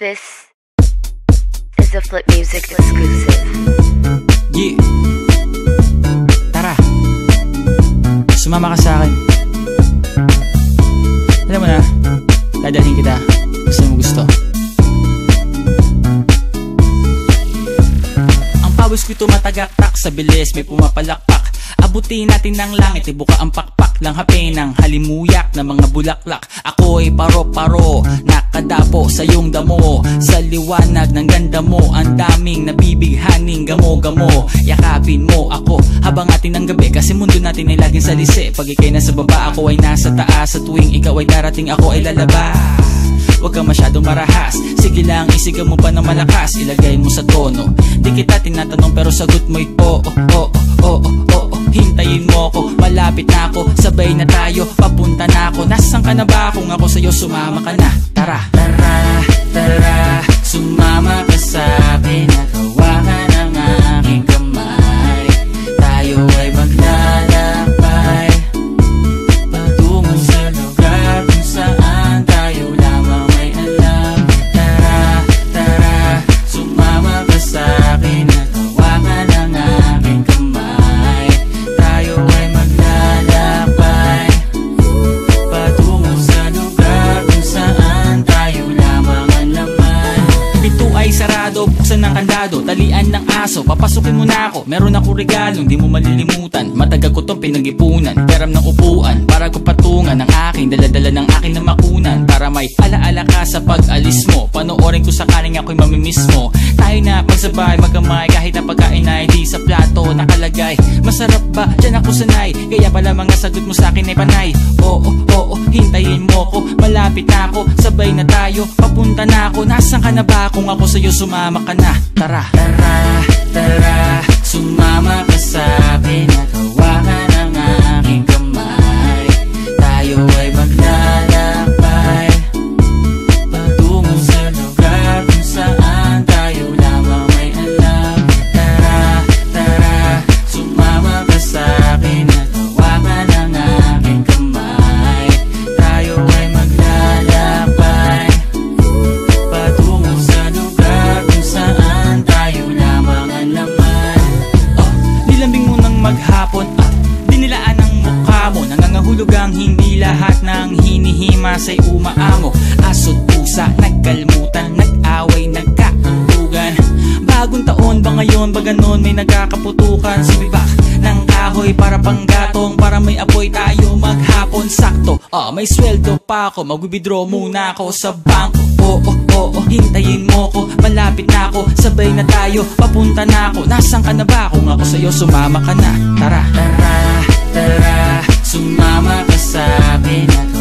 This is a Flip Music exclusive. Yeah. Tara, sumama ka sa akin. Alam mo na, dadalhin kita. Gusto mo gusto. Ang pawis ko'y tumatagaktak sa bilis, may pumapalakpak. Abutin natin ng langit, ibuka ang pakpak lang hapin ng halimuyak na mga bulaklak. Ako'y paro-paro, nakadapo sa iyong damo. Sa liwanag ng ganda mo, ang daming nabibighaning gamo-gamo. Yakapin mo ako habang atin ng gabi, kasi mundo natin ay laging salisi. Pag ikay nasa baba, ako ay nasa taas. Sa tuwing ikaw ay darating, ako ay lalabas. Huwag ka masyadong marahas, sige lang isigaw mo pa ng malakas. Ilagay mo sa tono, di kita tinatanong pero sagot mo'y oo, oo, oo, oo. Hintayin mo ko, malapit na ako, sabay na tayo, papunta na ako. Nasaan ka na ba? Kung ako sa'yo, sumama ka na. Tara, tara, tara, sumama ka sa'kin at hawakan ang aking kamay. Tayo ay maglalakbay patungo sa lugar kung saan tayo lamang may alam. Tara, tara, sumama ka sa'kin at hawakan ang aking kamay. Tayo ay maglalakbay patungo sa lugar kung saan tayo lamang ang laman. Pinto ay sarado, buksan ng kandado, talian ng aso, papasukin mo na ako. Meron ako regalong di mo malilimutan. Matagal ko tong pinag-ipunan, peram ng upuan para ko patungan ang aking daladala ng aking namakunan. Para may alaala ka sa pag-alis mo, panoorin ko sakaling ako'y mamimiss mo. Tayo na magsabay, magkamay, kahit na pagkain ay di sa plato nakalagay. Masarap ba? Diyan ako sanay, kaya pala mga sagot mo sa'kin ay panay. Oo, oo, hintayin mo ko, malapit na ako, sabay na tayo, papunta na ako. Nasaan ka na ba? Kung ako sa'yo, sumama ka na. Tara, tara, tara, sumama ka sa'kin at hawakan ang aking kamay. Tayo ay maglalakbay patungo sa lugar kung saan tayo lamang may alam. Tara, tara, sumama ka sa'kin at hawakan ang aking kamay. Tayo ay maglalakbay patungo sa lugar kung saan tayo lamang ang laman. Nilambing mo ng maghapon at dinilaan ang mukha mo. Nangangahulog ang hindi lahat ng hinihima sa'y umaamo. Aso't pusa, nagkalmutan, nag-away, nagkaantugan. Bagong taon ba ngayon, ba ganon may nagkakaputukan? Sumibak ng kahoy para panggatong, para may apoy tayo maghapon. Sakto, may sweldo pa ako, mag-withdraw muna ako sa bangko. Oo, oo, hintayin mo ko, malapit na ako, sabay na tayo, papunta na ako. Nasaan ka na ba? Kung ako sa'yo, sumama ka na. Tara, tara, tara, sumama ka sa'kin at